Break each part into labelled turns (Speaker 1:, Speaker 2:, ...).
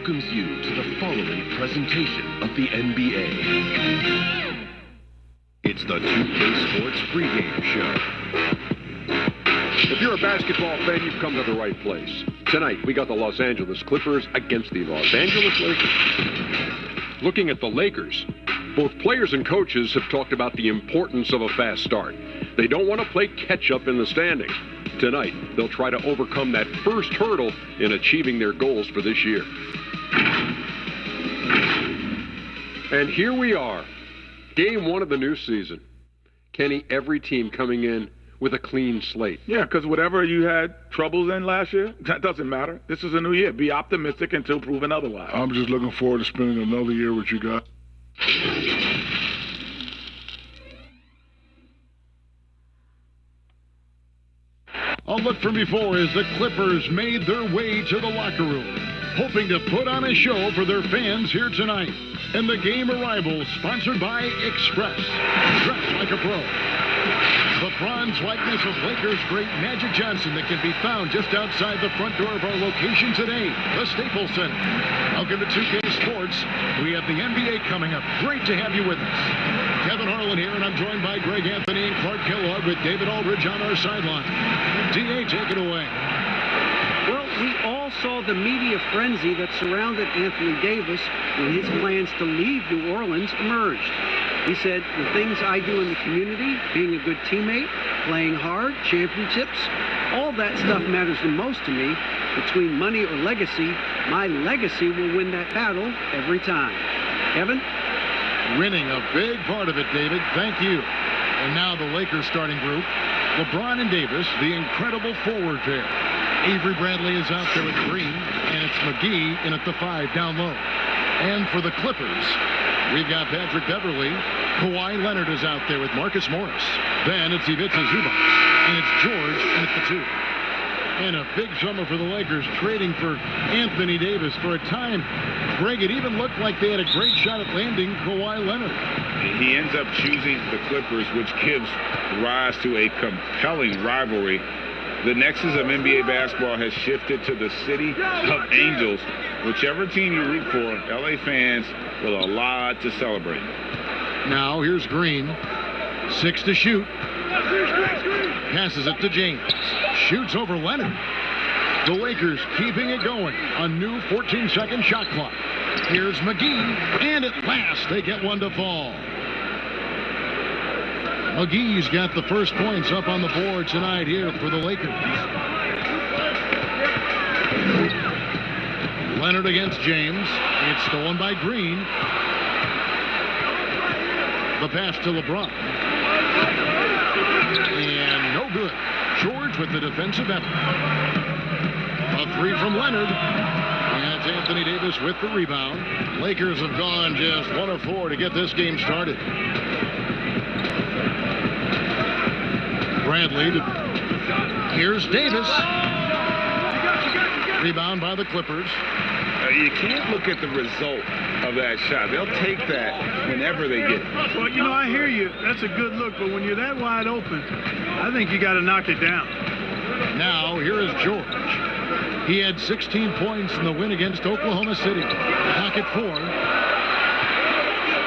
Speaker 1: welcomes you to the following presentation of the NBA. It's the 2K Sports pregame show.
Speaker 2: If you're a basketball fan, you've come to the right place. Tonight, we got the Los Angeles Clippers against the Los Angeles Lakers. Looking at the Lakers, both players and coaches have talked about the importance of a fast start. They don't want to play catch-up in the standings. Tonight, they'll try to overcome that first hurdle in achieving their goals for this year. And here we are, game one of the new season. Kenny, every team coming in with a clean slate.
Speaker 3: Yeah, because whatever you had troubles in last year, that doesn't matter. This is a new year. Be optimistic until proven otherwise.
Speaker 4: I'm just looking forward to spending another year with you guys.
Speaker 5: A look from before as the Clippers made their way to the locker room, hoping to put on a show for their fans here tonight. And the game arrival sponsored by Express. Dress like a pro. The bronze likeness of Lakers great Magic Johnson that can be found just outside the front door of our location today, the Staples Center. Welcome to 2K Sports. We have the NBA coming up. Great to have you with us. Kevin Harlan here, and I'm joined by Greg Anthony and Clark Kellogg with David Aldridge on our sideline. D.A., take it away.
Speaker 6: Well, we all saw the media frenzy that surrounded Anthony Davis when his plans to leave New Orleans emerged. He said, the things I do in the community, being a good teammate, playing hard, championships, all that stuff matters the most to me. Between money or legacy, my legacy will win that battle every time. Kevin?
Speaker 5: Winning a big part of it, David. Thank you. And now the Lakers starting group. LeBron and Davis, the incredible forward pair. Avery Bradley is out there at Green, and it's McGee in at the 5 down low. And for the Clippers, we've got Patrick Beverley. Kawhi Leonard is out there with Marcus Morris. Then it's Ivica Zubac, and it's George in at the 2. And a big summer for the Lakers, trading for Anthony Davis for a time. Greg, it even looked like they had a great shot at landing Kawhi Leonard.
Speaker 7: He ends up choosing the Clippers, which gives rise to a compelling rivalry. The nexus of NBA basketball has shifted to the city of Angels. Whichever team you root for, LA fans will have a lot to celebrate.
Speaker 5: Now here's Green. 6 to shoot. Passes it to James. Shoots over Leonard. The Lakers keeping it going. A new 14-second shot clock. Here's McGee. And at last, they get one to fall. McGee's got the first points up on the board tonight here for the Lakers. Leonard against James. It's stolen by Green. The pass to LeBron. And no good. George with the defensive effort. A 3 from Leonard. And it's Anthony Davis with the rebound. Lakers have gone just 1 of 4 to get this game started. Bradley. Here's Davis. Rebound by the Clippers.
Speaker 7: You can't look at the result of that shot. They'll take that whenever they get it.
Speaker 8: Well, you know, I hear you. That's a good look. But when you're that wide open, I think you got to knock it down.
Speaker 5: Now, here is George. He had 16 points in the win against Oklahoma City. Back at 4.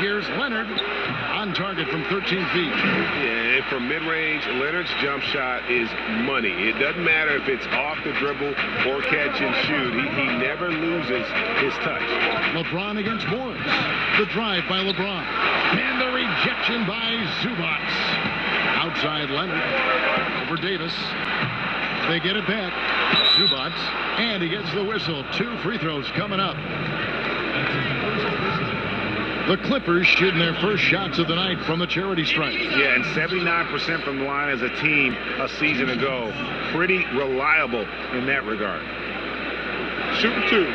Speaker 5: Here's Leonard on target from 13 feet.
Speaker 7: Yeah, from mid-range, Leonard's jump shot is money. It doesn't matter if it's off the dribble or catch and shoot. He never loses his touch.
Speaker 5: LeBron against Morris. The drive by LeBron. And the rejection by Zubac. Outside Leonard. Over Davis. They get it back. Zubac. And he gets the whistle. 2 free throws coming up. The Clippers shooting their first shots of the night from the charity stripe.
Speaker 7: Yeah, and 79% from the line as a team a season ago. Pretty reliable in that regard.
Speaker 8: Shooting 2.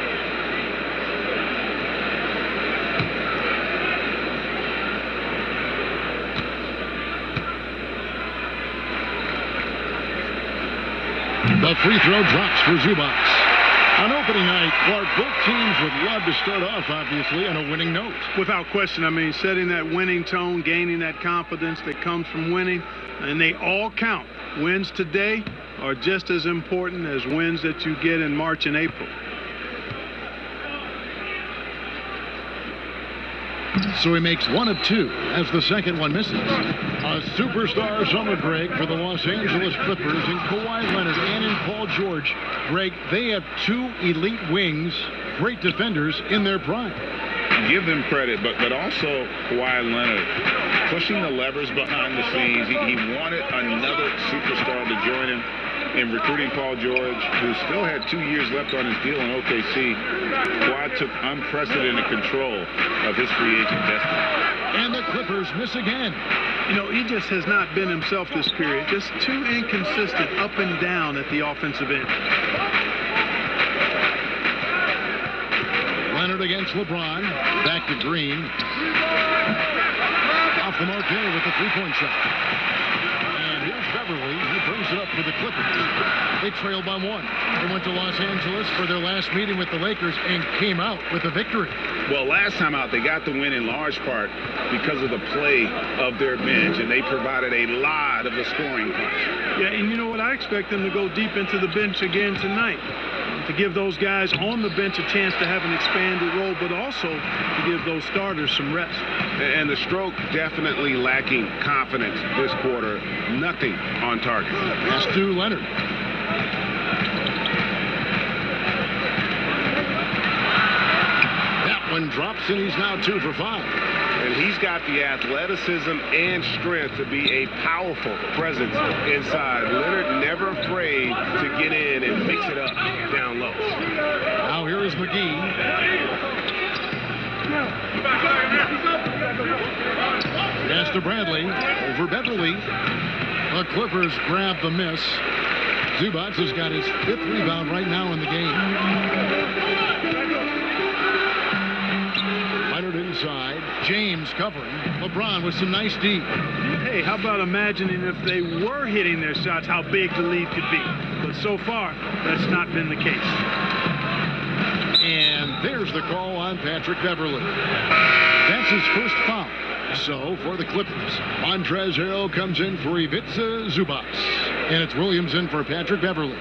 Speaker 5: The free throw drops for Zubac. On opening night, Clark, both teams would love to start off, obviously, on a winning note.
Speaker 8: Without question. I mean, setting that winning tone, gaining that confidence that comes from winning, and they all count. Wins today are just as important as wins that you get in March and April.
Speaker 5: So he makes 1 of 2 as the second one misses. A superstar summer break for the Los Angeles Clippers in Kawhi Leonard and in Paul George. Greg, they have 2 elite wings, great defenders in their prime.
Speaker 7: Give them credit, but also Kawhi Leonard pushing the levers behind the scenes. He wanted another superstar to join him in recruiting Paul George, who still had 2 years left on his deal in OKC. Kawhi took unprecedented control of his free agent destiny.
Speaker 5: And the Clippers miss again.
Speaker 8: You know, he just has not been himself this period. Just too inconsistent up and down at the offensive end.
Speaker 5: Leonard against LeBron. Back to Green. Off the mark there with the three-point shot. And here's Beverly. He brings it up for the Clippers. They trailed by 1. They went to Los Angeles for their last meeting with the Lakers and came out with a victory.
Speaker 7: Well, last time out, they got the win in large part because of the play of their bench, and they provided a lot of the scoring punch.
Speaker 8: Yeah, and you know what? I expect them to go deep into the bench again tonight, to give those guys on the bench a chance to have an expanded role, but also to give those starters some rest.
Speaker 7: And the Stroke definitely lacking confidence this quarter. Nothing on target.
Speaker 5: Pass to Leonard. That one drops, and he's now 2 for 5.
Speaker 7: And he's got the athleticism and strength to be a powerful presence inside. Leonard never afraid to get in and mix it up down low.
Speaker 5: Now here is McGee. Pass to Bradley. Over Beverly. The Clippers grab the miss. Zubac has got his 5th rebound right now in the game. Leonard inside. James covering. LeBron with some nice D.
Speaker 8: Hey, how about imagining if they were hitting their shots, how big the lead could be? But so far, that's not been the case.
Speaker 5: And there's the call on Patrick Beverly. That's his first foul. So, for the Clippers, Montrezl Harrell comes in for Ivica Zubac. And it's Williams in for Patrick Beverly.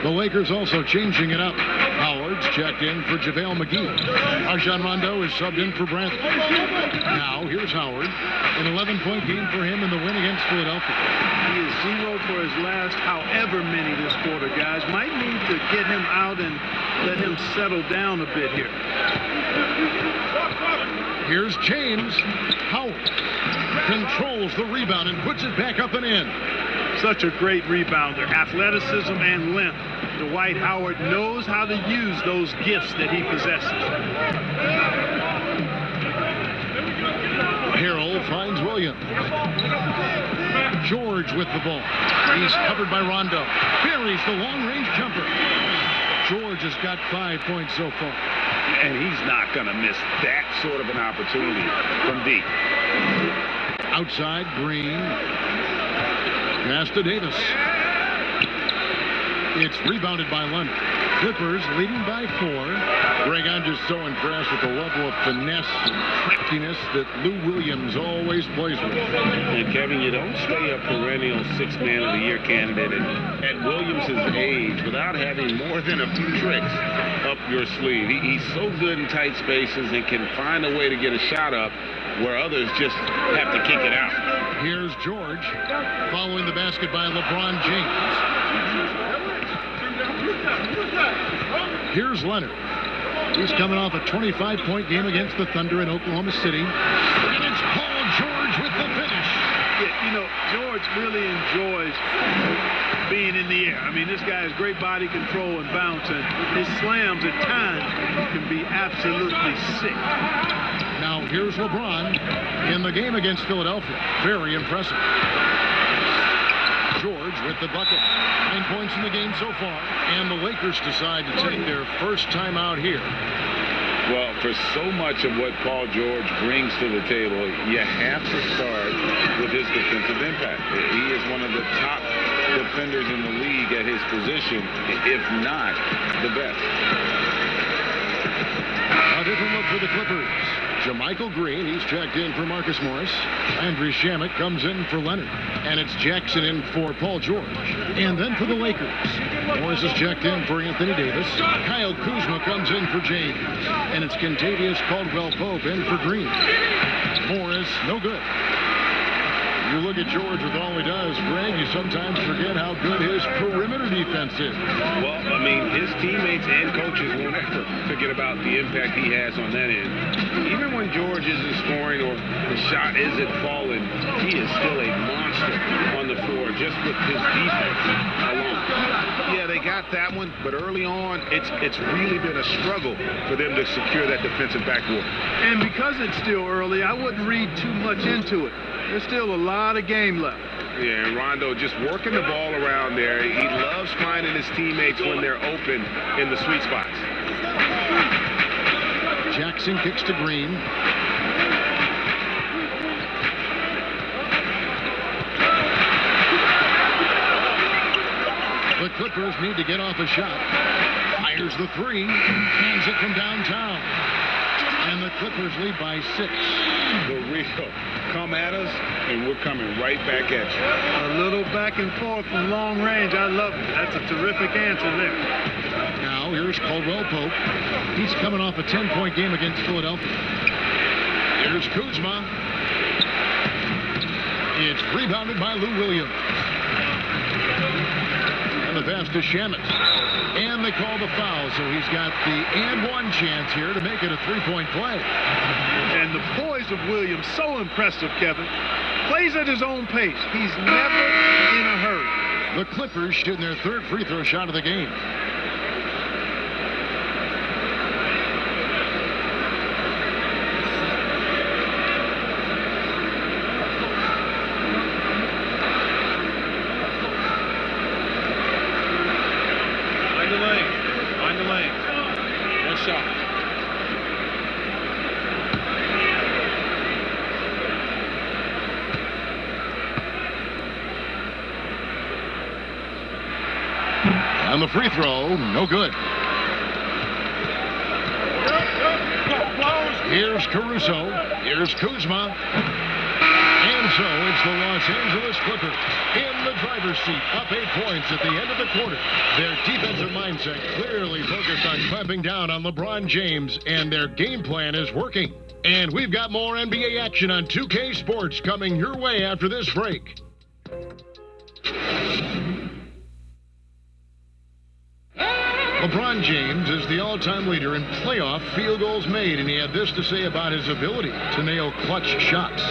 Speaker 5: The Lakers also changing it up. Howard's checked in for JaVale McGee. Rajon Rondo is subbed in for Bradley. Now, here's Howard. An 11-point game for him in the win against Philadelphia.
Speaker 8: He is 0 for his last however many this quarter, guys. Might need to get him out and let him settle down a bit here.
Speaker 5: Here's James. Howard controls the rebound and puts it back up and in.
Speaker 8: Such a great rebounder. Athleticism and length. Dwight Howard knows how to use those gifts that he possesses.
Speaker 5: Harrell finds Williams. George with the ball. He's covered by Rondo. Buries the long-range jumper. George has got 5 points so far.
Speaker 7: And he's not going to miss that sort of an opportunity from deep.
Speaker 5: Outside, Green. Pass to Davis. It's rebounded by Leonard. Clippers leading by 4. Greg, I'm just so impressed with the level of finesse and craftiness that Lou Williams always plays with.
Speaker 7: And Kevin, you don't stay a perennial 6th Man of the Year candidate at Williams' age without having more than a few tricks up your sleeve. He's so good in tight spaces and can find a way to get a shot up where others just have to kick it out.
Speaker 5: Here's George following the basket by LeBron James. Here's Leonard. He's coming off a 25-point game against the Thunder in Oklahoma City. And it's Paul George with the finish.
Speaker 8: Yeah, you know, George really enjoys being in the air. I mean, this guy has great body control and bounce, and his slams at times can be absolutely sick.
Speaker 5: Now here's LeBron in the game against Philadelphia. Very impressive. George with the bucket. 9 points in the game so far. And the Lakers decide to take their first time out here.
Speaker 7: Well, for so much of what Paul George brings to the table, you have to start with his defensive impact. He is one of the top defenders in the league at his position, if not the best.
Speaker 5: A different look for the Clippers. Jermichael Green, he's checked in for Marcus Morris. Landry Shamet comes in for Leonard. And it's Jackson in for Paul George. And then for the Lakers, Morris is checked in for Anthony Davis. Kyle Kuzma comes in for James. And it's Kentavious Caldwell-Pope in for Green. Morris, no good. You look at George with all he does, Greg, you sometimes forget how good his perimeter defense is.
Speaker 7: Well, I mean, his teammates and coaches won't ever forget about the impact he has on that end. Even when George isn't scoring or the shot isn't falling, he is still a monster on the floor just with his defense alone.
Speaker 9: Yeah, they got that one, but early on, it's really been a struggle for them to secure that defensive backboard.
Speaker 8: And because it's still early, I wouldn't read too much into it. There's still a lot of game left.
Speaker 7: Yeah, and Rondo just working the ball around there. He loves finding his teammates when they're open in the sweet spots.
Speaker 5: Jackson kicks to Green. The Clippers need to get off a shot. Fires the three. Hands it from downtown. And the Clippers lead by 6.
Speaker 7: The real come at us, and we're coming right back at you.
Speaker 8: A little back and forth from long range. I love it. That's a terrific answer there.
Speaker 5: Now here's Caldwell-Pope. He's coming off a 10-point game against Philadelphia. Here's Kuzma. It's rebounded by Lou Williams. And the pass to Shamet. And they call the foul, so he's got the and one chance here to make it a 3-point play.
Speaker 8: And the poise of Williams, so impressive, Kevin. Plays at his own pace. He's never in a hurry.
Speaker 5: The Clippers shooting their 3rd free throw shot of the game.
Speaker 8: Find the lane. One shot.
Speaker 5: On the free throw, no good. Here's Caruso. Here's Kuzma. And so it's the Los Angeles Clippers in the driver's seat, up 8 points at the end of the quarter. Their defensive mindset clearly focused on clamping down on LeBron James, and their game plan is working. And we've got more NBA action on 2K Sports coming your way after this break. LeBron James is the all-time leader in playoff field goals made, and he had this to say about his ability to nail clutch shots.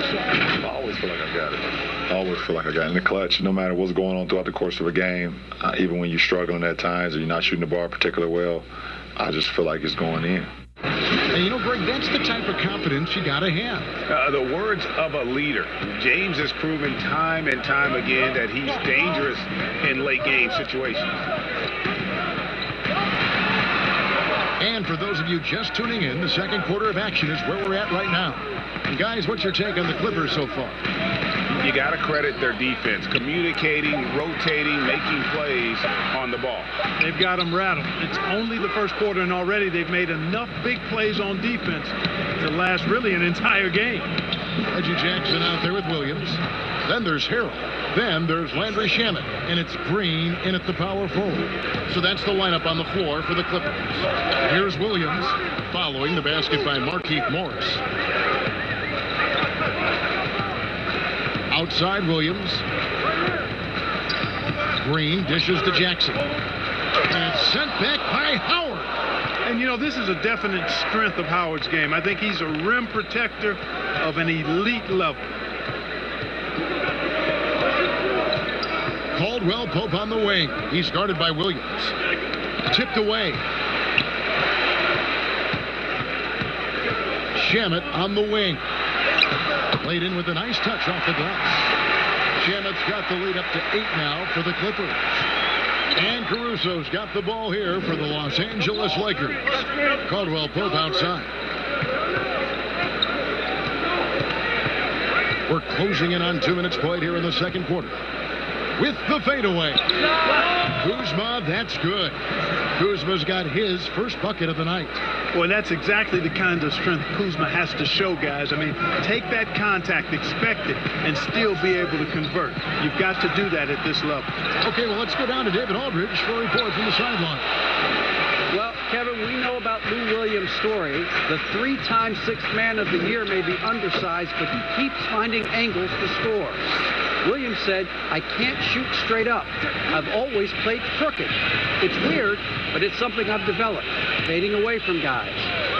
Speaker 10: I always feel like I got it. I always feel like I got it in the clutch, no matter what's going on throughout the course of a game. Even when you're struggling at times or you're not shooting the ball particularly well, I just feel like it's going in.
Speaker 5: And you know, Greg, that's the type of confidence you got to have.
Speaker 7: The words of a leader. James has proven time and time again that he's dangerous in late game situations.
Speaker 5: And for those of you just tuning in, the second quarter of action is where we're at right now. And guys, what's your take on the Clippers so far?
Speaker 7: You got to credit their defense, communicating, rotating, making plays on the ball.
Speaker 8: They've got them rattled. It's only the first quarter, and already they've made enough big plays on defense to last really an entire game.
Speaker 5: Reggie Jackson out there with Williams. Then there's Harrell. Then there's Landry Shamet. And it's Green in at the power forward. So that's the lineup on the floor for the Clippers. Here's Williams following the basket by Markieff Morris. Outside Williams. Green dishes to Jackson. And it's sent back by Howard.
Speaker 8: And, you know, this is a definite strength of Howard's game. I think he's a rim protector of an elite level.
Speaker 5: Caldwell-Pope on the wing. He's guarded by Williams. Tipped away. Shamet on the wing. Played in with a nice touch off the glass. Shamet's got the lead up to 8 now for the Clippers. And Caruso's got the ball here for the Los Angeles Lakers. Caldwell-Pope outside. We're closing in on 2 minutes played here in the second quarter. With the fadeaway. Kuzma, that's good. Kuzma's got his first bucket of the night.
Speaker 8: Well, that's exactly the kind of strength Kuzma has to show, guys. I mean, take that contact, expect it, and still be able to convert. You've got to do that at this level.
Speaker 5: Okay, well, let's go down to David Aldridge for a report from the sideline.
Speaker 6: Well, Kevin, we know about Lou Williams' story. The 3-time Sixth Man of the Year may be undersized, but he keeps finding angles to score. Williams said, "I can't shoot straight up. I've always played crooked. It's weird, but it's something I've developed, fading away from guys.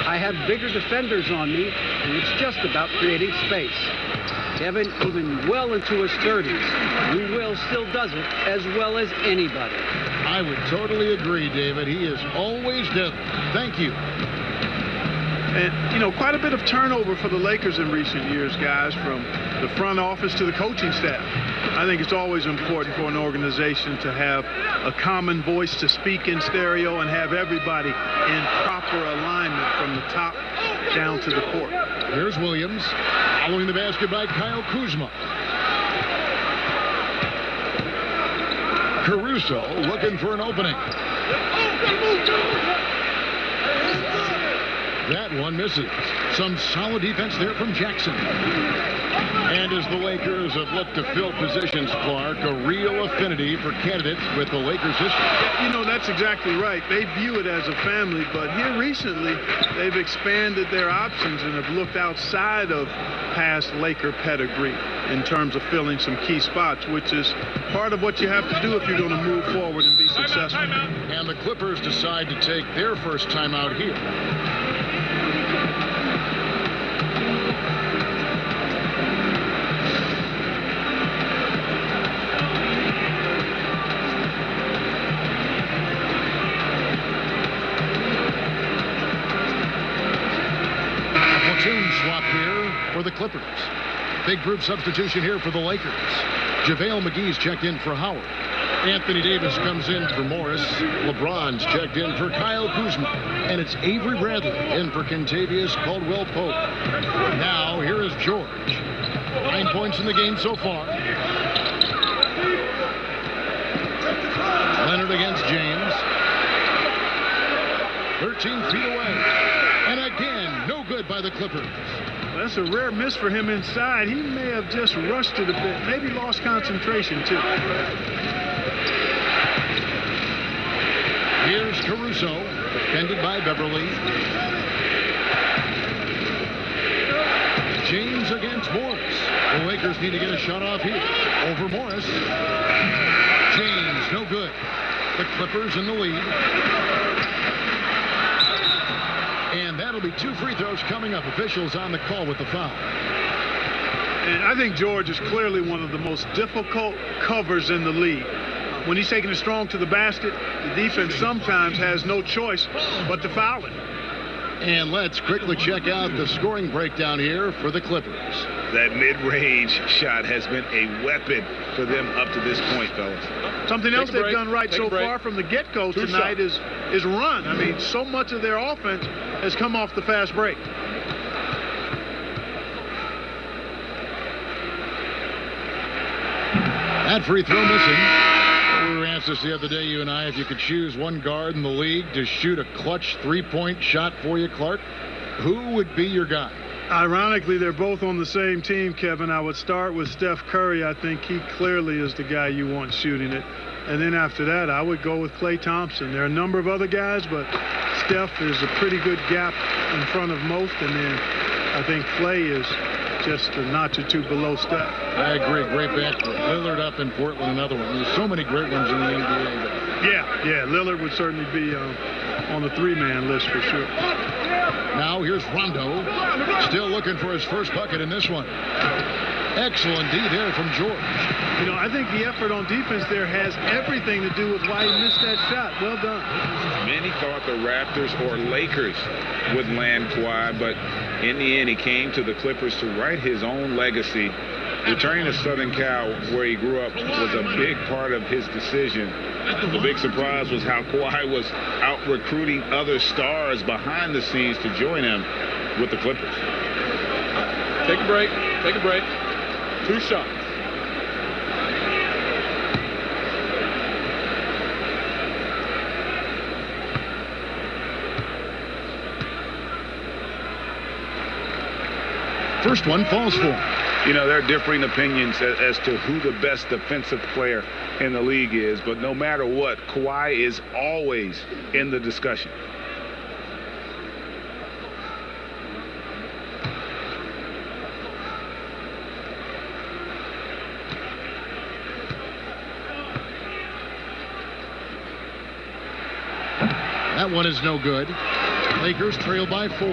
Speaker 6: I have bigger defenders on me, and it's just about creating space." Kevin, even well into his 30s, Lou Will still does it as well as anybody.
Speaker 5: I would totally agree, David. He is always deadly. Thank you.
Speaker 8: And, you know, quite a bit of turnover for the Lakers in recent years, guys, from the front office to the coaching staff. I think it's always important for an organization to have a common voice to speak in stereo and have everybody in proper alignment from the top down to the court.
Speaker 5: Here's Williams, following the basket by Kyle Kuzma. Caruso looking for an opening. That one misses. Some solid defense there from Jackson. And as the Lakers have looked to fill positions, Clark, a real affinity for candidates with the Lakers history.
Speaker 8: You know, that's exactly right. They view it as a family, but here recently, they've expanded their options and have looked outside of past Laker pedigree in terms of filling some key spots, which is part of what you have to do if you're going to move forward and be successful.
Speaker 5: And the Clippers decide to take their first timeout here. Swap here for the Clippers. Big group substitution here for the Lakers. JaVale McGee's checked in for Howard. Anthony Davis comes in for Morris. LeBron's checked in for Kyle Kuzma. And it's Avery Bradley in for Kentavious Caldwell-Pope. Now, here is George. 9 points in the game so far. Leonard against James. 13 feet away. And again, no good by the Clippers.
Speaker 8: That's a rare miss for him inside. He may have just rushed it a bit. Maybe lost concentration, too.
Speaker 5: Here's Caruso, defended by Beverly. James against Morris. The Lakers need to get a shot off here. Over Morris. James, no good. The Clippers in the lead. And that'll be 2 free throws coming up. Officials on the call with the foul.
Speaker 8: And I think George is clearly one of the most difficult covers in the league. When he's taking it strong to the basket, the defense sometimes has no choice but to foul him.
Speaker 5: And let's quickly check out the scoring breakdown here for the Clippers.
Speaker 7: That mid-range shot has been a weapon for them up to this point, fellas.
Speaker 8: Something else they've done right so far from the get-go tonight is run. I mean, so much of their offense has come off the fast break.
Speaker 5: That free throw missing. We were asked this the other day, you and I, if you could choose one guard in the league to shoot a clutch three-point shot for you, Clark, who would be your guy?
Speaker 8: Ironically, they're both on the same team, Kevin. I would start with Steph Curry. I think he clearly is the guy you want shooting it. And then after that, I would go with Klay Thompson. There are a number of other guys, but Steph is a pretty good gap in front of most. And then I think Klay is just a notch or two below Steph.
Speaker 5: I agree. Great backcourt. Lillard up in Portland, another one. There's so many great ones in the NBA.
Speaker 8: Yeah. Lillard would certainly be on the 3-man list for sure.
Speaker 5: Now here's Rondo. Still looking for his first bucket in this one. Excellent D there from George.
Speaker 8: You know, I think the effort on defense there has everything to do with why he missed that shot. Well done.
Speaker 7: Many thought the Raptors or Lakers would land Kawhi, but in the end, he came to the Clippers to write his own legacy. Returning to Southern Cal, where he grew up, was a big part of his decision. The big surprise was how Kawhi was out recruiting other stars behind the scenes to join him with the Clippers.
Speaker 2: Take a break. 2 shots.
Speaker 5: first one falls for him.
Speaker 7: You know, there are differing opinions as to who the best defensive player in the league is, but no matter what, Kawhi is always in the discussion.
Speaker 5: That one is no good. Lakers trail by 4.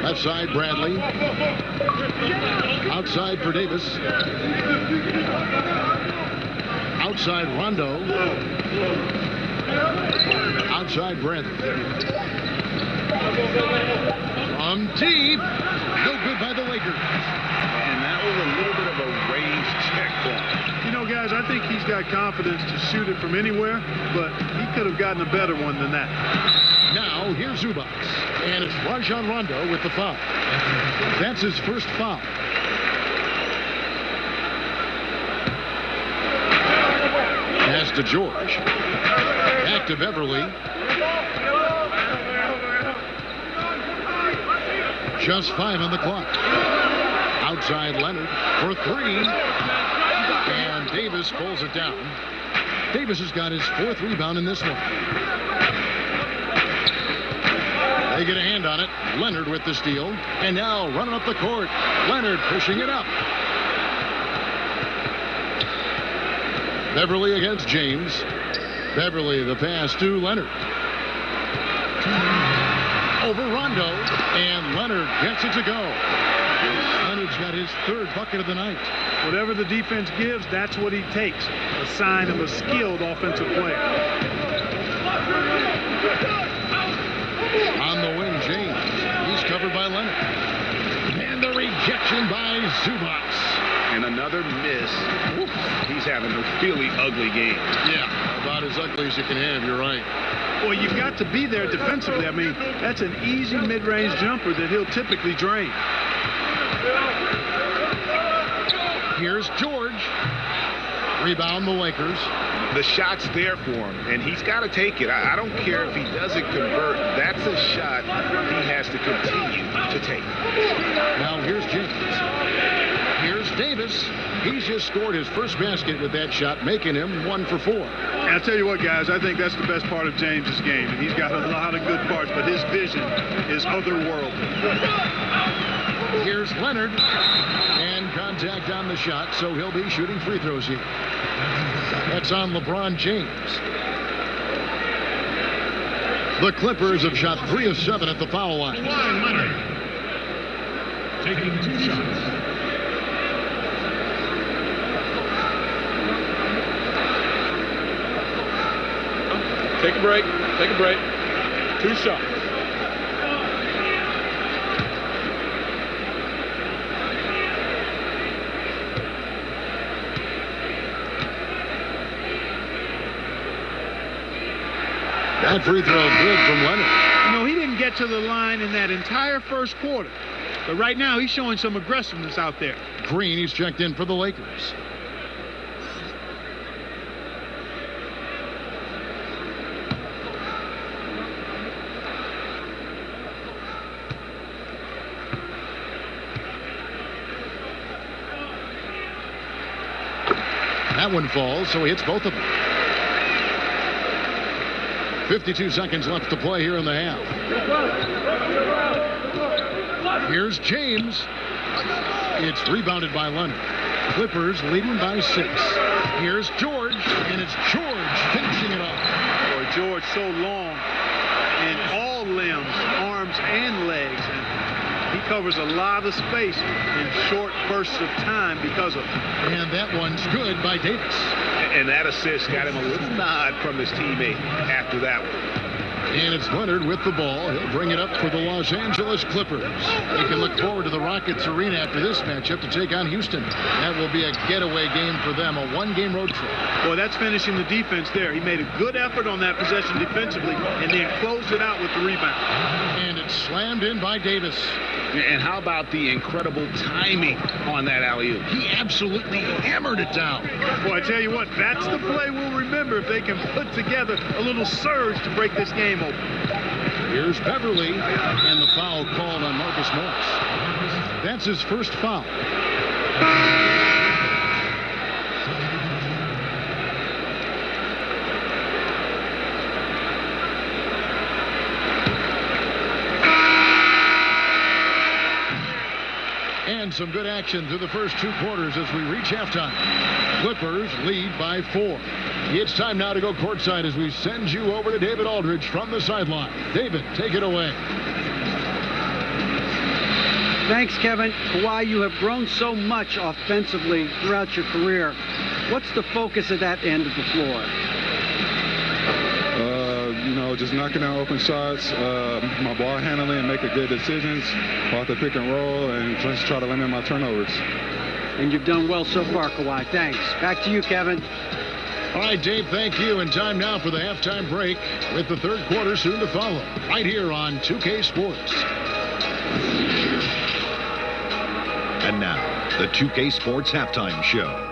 Speaker 5: Left side, Bradley. Outside for Davis. Outside, Rondo. Outside, Bradley. From deep. No good by the Lakers.
Speaker 7: And that was a little bit of a range check for him.
Speaker 8: You know, guys, I think he's got confidence to shoot it from anywhere, but he could have gotten a better one than that.
Speaker 5: Now, here's Zubac. And it's Rajon Rondo with the foul. That's his first foul. Pass to George. Back to Beverly. Just 5 on the clock. Outside Leonard for 3. And Davis pulls it down. Davis has got his 4th rebound in this one. They get a hand on it. Leonard with the steal. And now running up the court. Leonard pushing it up. Beverly against James. Beverly, the pass to Leonard. Over Rondo. And Leonard gets it to go. Leonard's got his 3rd bucket of the night.
Speaker 8: Whatever the defense gives, that's what he takes. A sign of a skilled offensive player.
Speaker 5: On the wing, James. He's covered by Leonard. And the rejection by Zubac.
Speaker 9: And another miss. Oof. He's having a really ugly game.
Speaker 5: Yeah, about as ugly as you can have, you're right.
Speaker 8: Well, you've got to be there defensively. I mean, that's an easy mid-range jumper that he'll typically drain.
Speaker 5: Here's George. Rebound the Lakers.
Speaker 9: The shot's there for him, and he's got to take it. I don't care if he doesn't convert. That's a shot he has to continue to take.
Speaker 5: Now here's James. Here's Davis. He's just scored his first basket with that shot, making him 1 for 4.
Speaker 8: And I'll tell you what, guys, I think that's the best part of James's game. And he's got a lot of good parts, but his vision is otherworldly.
Speaker 5: Here's Leonard. And contact on the shot, so he'll be shooting free throws here. That's on LeBron James. The Clippers have shot 3 of 7 at the foul line.
Speaker 11: Leonard taking 2 shots.
Speaker 2: Take a break. Take a break. 2 shots.
Speaker 5: That free throw good from Leonard.
Speaker 8: You know, he didn't get to the line in that entire first quarter. But right now, he's showing some aggressiveness out there.
Speaker 5: Green, he's checked in for the Lakers. That one falls, so he hits both of them. 52 seconds left to play here in the half. Here's James. It's rebounded by Leonard. Clippers leading by 6. Here's George, and it's George finishing it off.
Speaker 8: Boy, George so long in all limbs, arms and legs. And he covers a lot of space in short bursts of time because of it.
Speaker 5: And that one's good by Davis.
Speaker 9: And that assist got him a little nod from his teammate after that one.
Speaker 5: And it's Leonard with the ball. He'll bring it up for the Los Angeles Clippers. They can look forward to the Rockets Arena after this matchup to take on Houston. That will be a getaway game for them, a 1-game road trip.
Speaker 8: Boy, that's finishing the defense there. He made a good effort on that possession defensively and then closed it out with the rebound.
Speaker 5: And it's slammed in by Davis.
Speaker 9: And how about the incredible timing on that alley-oop?
Speaker 5: He absolutely hammered it down.
Speaker 8: Boy, I tell you what, that's the play we'll remember if they can put together a little surge to break this game open.
Speaker 5: Here's Here's Beverly, and the foul called on Marcus Morris. That's his first foul. And some good action through the first 2 quarters as we reach halftime. Clippers lead by 4. It's time now to go courtside as we send you over to David Aldridge from the sideline. David, take it away.
Speaker 6: Thanks, Kevin. Kawhi, you have grown so much offensively throughout your career. What's the focus at that end of the floor?
Speaker 11: Just knocking out open shots, my ball handling, and making good decisions off the pick and roll, and just try to limit my turnovers.
Speaker 6: And you've done well so far, Kawhi. Thanks. Back to you, Kevin.
Speaker 5: All right, Dave, thank you. And time now for the halftime break with the third quarter soon to follow, right here on 2K Sports.
Speaker 1: And now, the 2K Sports Halftime Show.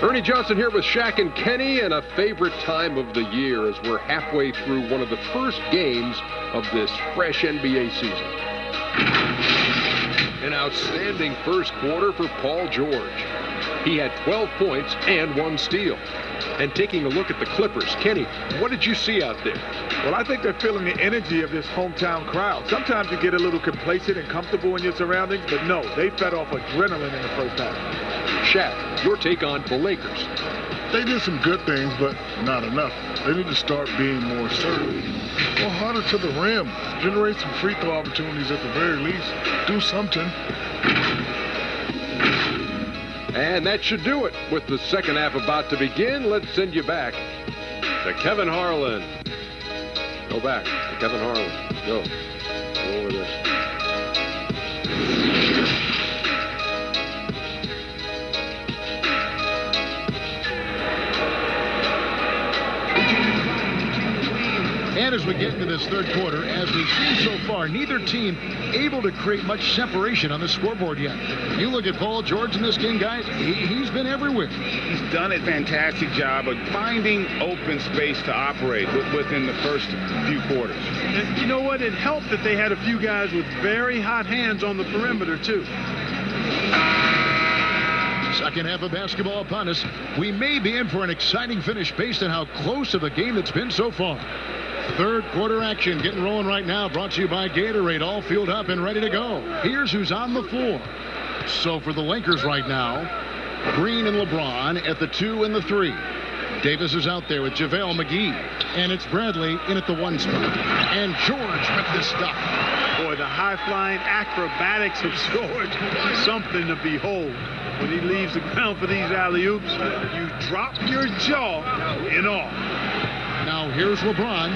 Speaker 2: Ernie Johnson here with Shaq and Kenny, and a favorite time of the year as we're halfway through one of the first games of this fresh NBA season. An outstanding first quarter for Paul George. He had 12 points and 1 steal. And taking a look at the Clippers, Kenny, what did you see out there?
Speaker 3: Well, I think they're feeling the energy of this hometown crowd. Sometimes you get a little complacent and comfortable in your surroundings, but no, they fed off adrenaline in the first half.
Speaker 2: Shaq, your take on the Lakers.
Speaker 4: They did some good things, but not enough. They need to start being more assertive. Go harder to the rim. Generate some free throw opportunities at the very least. Do something.
Speaker 2: And that should do it. With the second half about to begin, let's send you back to Kevin Harlan. Go back to Kevin Harlan. Go over there.
Speaker 5: And as we get into this third quarter, as we've seen so far, neither team able to create much separation on the scoreboard yet. You look at Paul George in this game, guys, he's been everywhere.
Speaker 9: He's done a fantastic job of finding open space to operate within the first few quarters.
Speaker 8: And you know what? It helped that they had a few guys with very hot hands on the perimeter, too.
Speaker 5: Second half of basketball upon us. We may be in for an exciting finish based on how close of a game it's been so far. Third quarter action getting rolling right now, brought to you by Gatorade, all fueled up and ready to go. Here's who's on the floor. So for the Lakers right now, Green and LeBron at the 2 and the 3. Davis is out there with JaVale McGee. And it's Bradley in at the 1 spot. And George with the stop.
Speaker 8: Boy, the high-flying acrobatics of George, something to behold. When he leaves the ground for these alley-oops, you drop your jaw in awe.
Speaker 5: Now here's LeBron.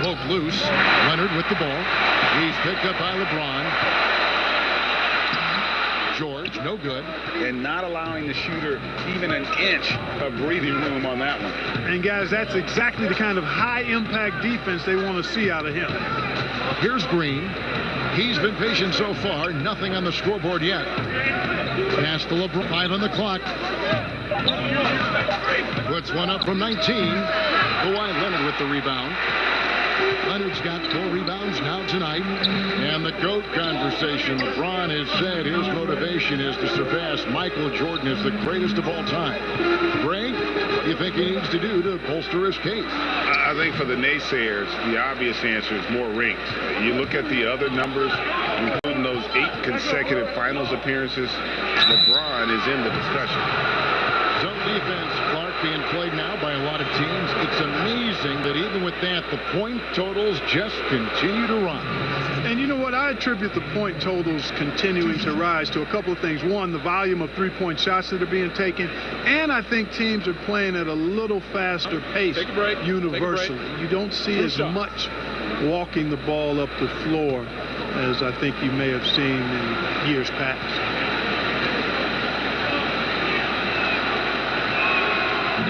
Speaker 5: Broke loose. Leonard with the ball. He's picked up by LeBron. George, no good.
Speaker 9: And not allowing the shooter even an inch of breathing room on that one.
Speaker 8: And guys, that's exactly the kind of high-impact defense they want to see out of him.
Speaker 5: Here's Green. He's been patient so far. Nothing on the scoreboard yet. Pass to LeBron. 5 on the clock. Puts one up from 19. Kawhi Leonard with the rebound. Leonard's got 4 rebounds now tonight. And the GOAT conversation. LeBron has said his motivation is to surpass Michael Jordan as the greatest of all time. Greg, what do you think he needs to do to bolster his case?
Speaker 9: I think for the naysayers, the obvious answer is more rings. You look at the other numbers, including those 8 consecutive finals appearances, LeBron is in the discussion.
Speaker 5: Zone defense, Clark, being played now by a lot of teams. It's amazing that even with that, the point totals just continue to rise.
Speaker 8: And you know what? I attribute the point totals continuing to rise to a couple of things. One, the volume of three-point shots that are being taken. And I think teams are playing at a little faster pace universally. You don't see as much walking the ball up the floor as I think you may have seen in years past.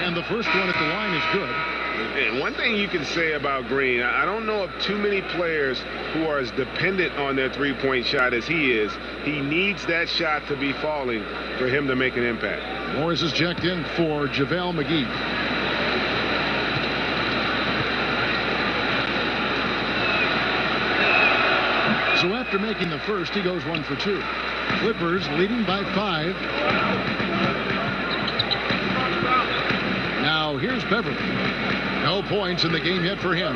Speaker 5: And the first one at the line is good.
Speaker 9: And one thing you can say about Green, I don't know of too many players who are as dependent on their three-point shot as he is. He needs that shot to be falling for him to make an impact.
Speaker 5: Morris is checked in for JaVale McGee. So after making the first, he goes 1 for 2. Clippers leading by 5. Now here's Beverly. No points in the game yet for him.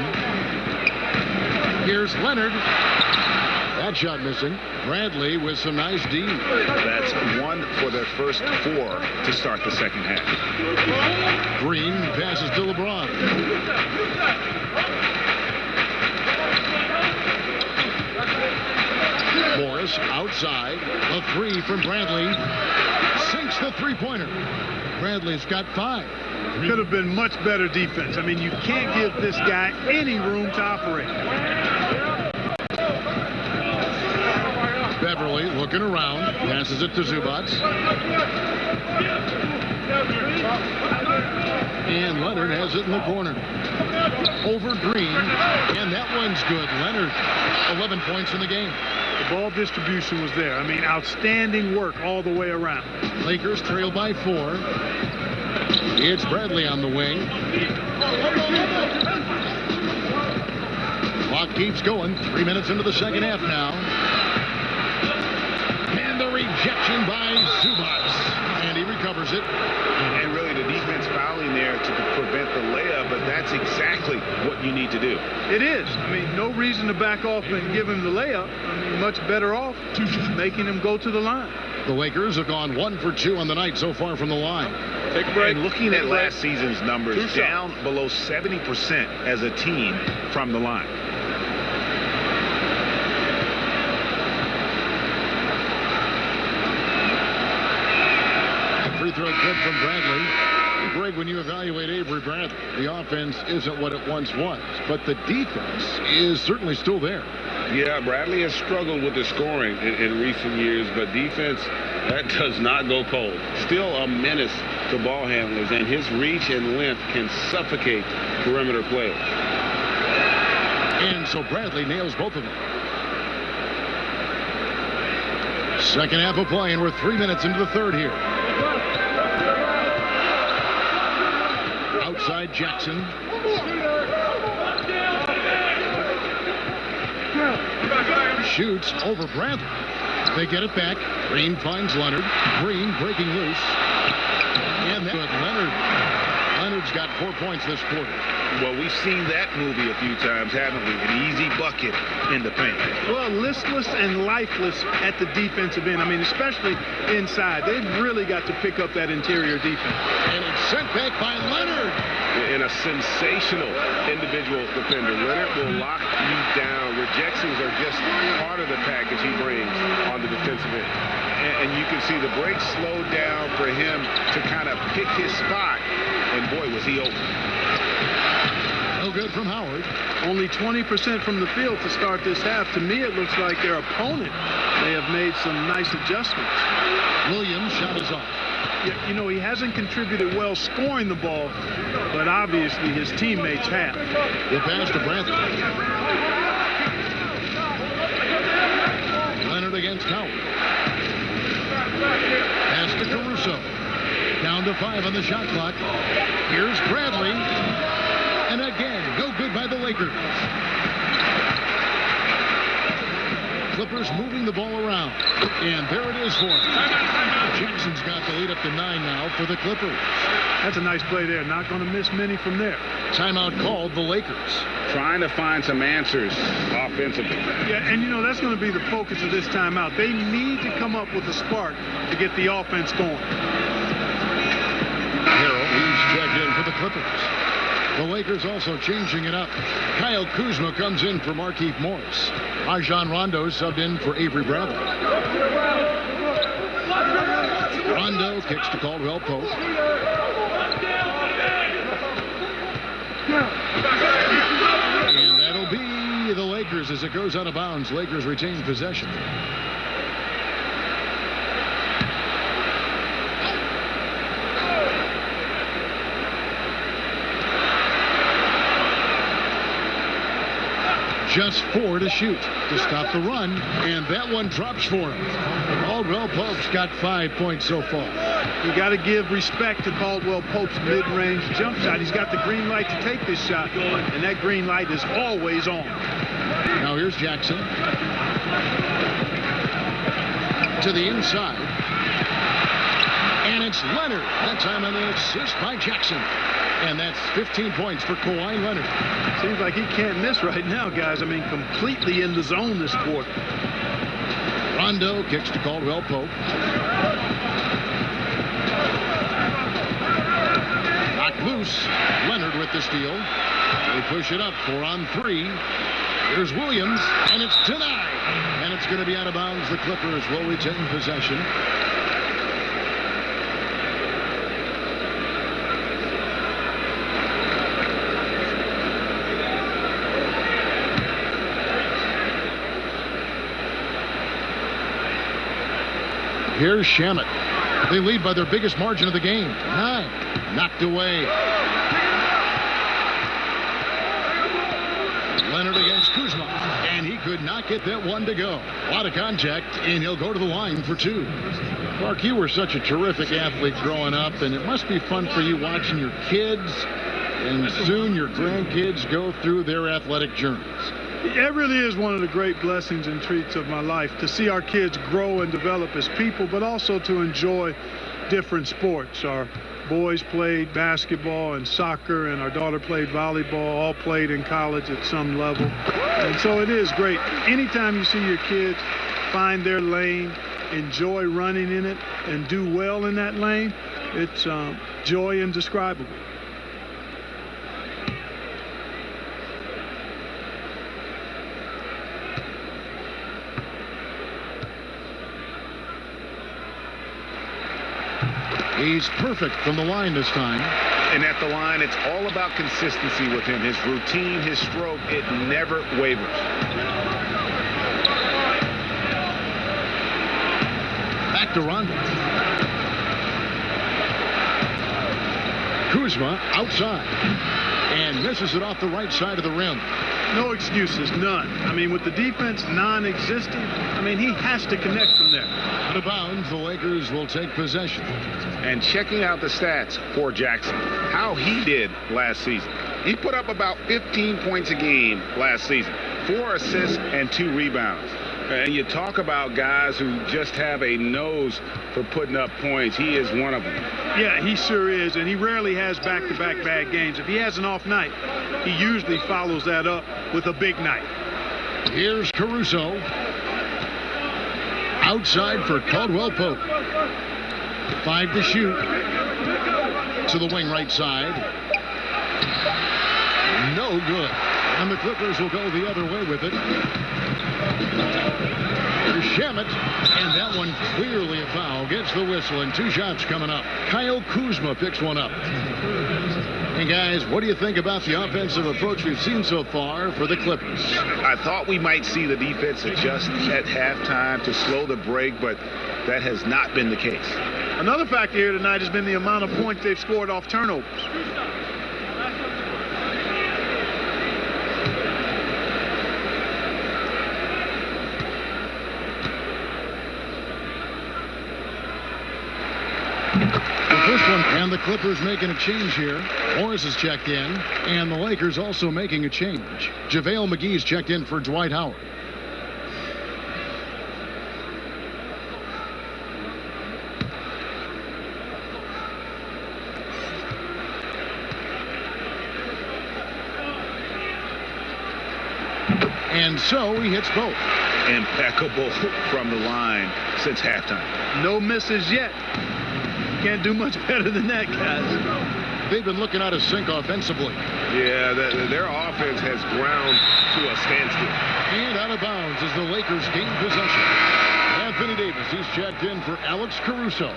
Speaker 5: Here's Leonard. That shot missing. Bradley with some nice D.
Speaker 9: That's 1 for their first 4 to start the second half.
Speaker 5: Green passes to LeBron. Morris outside. A 3 from Bradley. Sinks the three-pointer. Bradley's got 5.
Speaker 8: Could have been much better defense. I mean, you can't give this guy any room to operate.
Speaker 5: Beverly looking around. Passes it to Zubats. And Leonard has it in the corner. Over Green. And that one's good. Leonard, 11 points in the game.
Speaker 8: The ball distribution was there. I mean, outstanding work all the way around.
Speaker 5: Lakers trail by 4. It's Bradley on the wing. Clock keeps going. 3 minutes into the second half now. And the rejection by Zubats. And he recovers it.
Speaker 9: And really the defense fouling there to prevent the layup, but that's exactly what you need to do.
Speaker 8: It is. I mean, no reason to back off and give him the layup. I mean, much better off making him go to the line.
Speaker 5: The Lakers have gone 1 for 2 on the night so far from the line.
Speaker 9: Take a break. And looking at last season's numbers, down below 70% as a team from the line.
Speaker 5: Free throw good from Bradley. Greg, when you evaluate Avery Bradley, the offense isn't what it once was, but the defense is certainly still there.
Speaker 7: Yeah, Bradley has struggled with the scoring in recent years, but defense, that does not go cold. Still a menace to ball handlers, and his reach and length can suffocate perimeter players.
Speaker 5: And so Bradley nails both of them. Second half of play, and we're 3 minutes into the third here. Outside Jackson. Shoots over Bradley. They get it back. Green finds Leonard. Green breaking loose. And that Leonard. Leonard's got 4 points this quarter.
Speaker 9: Well, we've seen that movie a few times, haven't we? An easy bucket in the paint.
Speaker 8: Well, listless and lifeless at the defensive end. I mean, especially inside. They've really got to pick up that interior defense.
Speaker 5: And it's sent back by Leonard.
Speaker 7: And a sensational individual defender. Leonard will lock you down. Rejections are just part of the package he brings on the defensive end. And you can see the break slowed down for him to kind of pick his spot. And boy, was he open.
Speaker 5: No good from Howard.
Speaker 8: Only 20% from the field to start this half. To me, it looks like their opponent may have made some nice adjustments.
Speaker 5: Williams' shot is off.
Speaker 8: Yeah, you know, he hasn't contributed well scoring the ball, but obviously his teammates have.
Speaker 5: The pass to Bradley. Leonard against Howard. Pass to Caruso. Down to 5 on the shot clock. Here's Bradley. And again, no good by the Lakers. Clippers moving the ball around. And there it is for him. Jackson's got the lead up to 9 now for the Clippers.
Speaker 8: That's a nice play there. Not going to miss many from there.
Speaker 5: Timeout called the Lakers.
Speaker 7: Trying to find some answers offensively.
Speaker 8: Yeah, and you know, that's going to be the focus of this timeout. They need to come up with a spark to get the offense going.
Speaker 5: Harrell, he's checked in for the Clippers. The Lakers also changing it up. Kyle Kuzma comes in for Markieff Morris. Rajon Rondo subbed in for Avery Bradley. Rondo kicks to Caldwell Pope. And that'll be the Lakers as it goes out of bounds. Lakers retain possession. Just 4 to shoot to stop the run, and that one drops for him. Caldwell Pope's got 5 points so far.
Speaker 8: You got to give respect to Caldwell Pope's mid-range jump shot. He's got the green light to take this shot, and that green light is always on.
Speaker 5: Now here's Jackson. To the inside. And it's Leonard. That time on the assist by Jackson. And that's 15 points for Kawhi Leonard.
Speaker 8: Seems like he can't miss right now, guys. I mean, completely in the zone this quarter.
Speaker 5: Rondo kicks to Caldwell Pope. Knocked loose. Leonard with the steal. They push it up. 4 on 3. Here's Williams, and it's denied. And it's going to be out of bounds. The Clippers will retain possession. Here's Shamet. They lead by their biggest margin of the game. 9. Knocked away. Leonard against Kuzma. And he could not get that one to go. A lot of contact, and he'll go to the line for 2. Clark, you were such a terrific athlete growing up, and it must be fun for you watching your kids and soon your grandkids go through their athletic journeys.
Speaker 8: It really is one of the great blessings and treats of my life to see our kids grow and develop as people, but also to enjoy different sports. Our boys played basketball and soccer, and our daughter played volleyball, all played in college at some level. And so it is great. Anytime you see your kids find their lane, enjoy running in it, and do well in that lane, it's joy indescribable.
Speaker 5: He's perfect from the line this time.
Speaker 9: And at the line, it's all about consistency with him. His routine, his stroke, it never wavers.
Speaker 5: Back to Rondo. Kuzma outside. And misses it off the right side of the rim.
Speaker 8: No excuses, none. I mean, with the defense non-existent, I mean, he has to connect from there.
Speaker 5: Out of bounds, the Lakers will take possession.
Speaker 9: And checking out the stats for Jackson, how he did last season. He put up about 15 points a game last season, 4 assists and 2 rebounds. And you talk about guys who just have a nose for putting up points. He is one of them.
Speaker 8: Yeah, he sure is, and he rarely has back-to-back bad games. If he has an off night, he usually follows that up with a big night.
Speaker 5: Here's Caruso. Outside for Caldwell Pope. 5 to shoot. To the wing right side. No good. And the Clippers will go the other way with it. Here's Shamet. And that one clearly a foul. Gets the whistle, and 2 shots coming up. Kyle Kuzma picks one up. And guys, what do you think about the offensive approach we've seen so far for the Clippers?
Speaker 9: I thought we might see the defense adjust at halftime to slow the break, but that has not been the case.
Speaker 8: Another factor here tonight has been the amount of points they've scored off turnovers.
Speaker 5: First one, and the Clippers making a change here. Morris has checked in, and the Lakers also making a change. JaVale McGee's checked in for Dwight Howard. And so he hits both.
Speaker 9: Impeccable from the line since halftime.
Speaker 8: No misses yet. Can't do much better than that, guys.
Speaker 5: They've been looking out of sync offensively.
Speaker 9: Yeah, their offense has ground to a standstill.
Speaker 5: And out of bounds as the Lakers gain possession. Anthony Davis, he's checked in for Alex Caruso.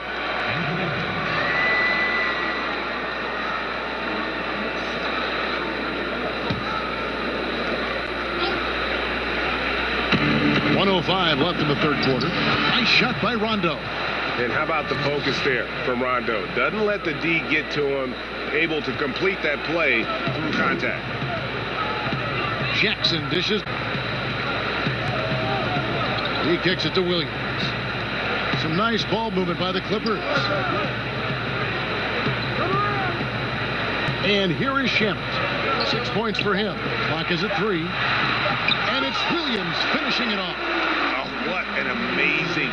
Speaker 5: .105 left in the third quarter. Nice shot by Rondo.
Speaker 9: And how about the focus there from Rondo? Doesn't let the D get to him, able to complete that play through contact.
Speaker 5: Jackson dishes. He kicks it to Williams. Some nice ball movement by the Clippers. And here is Shamet. 6 points for him. Clock is at 3. And it's Williams finishing it off.
Speaker 9: what an amazing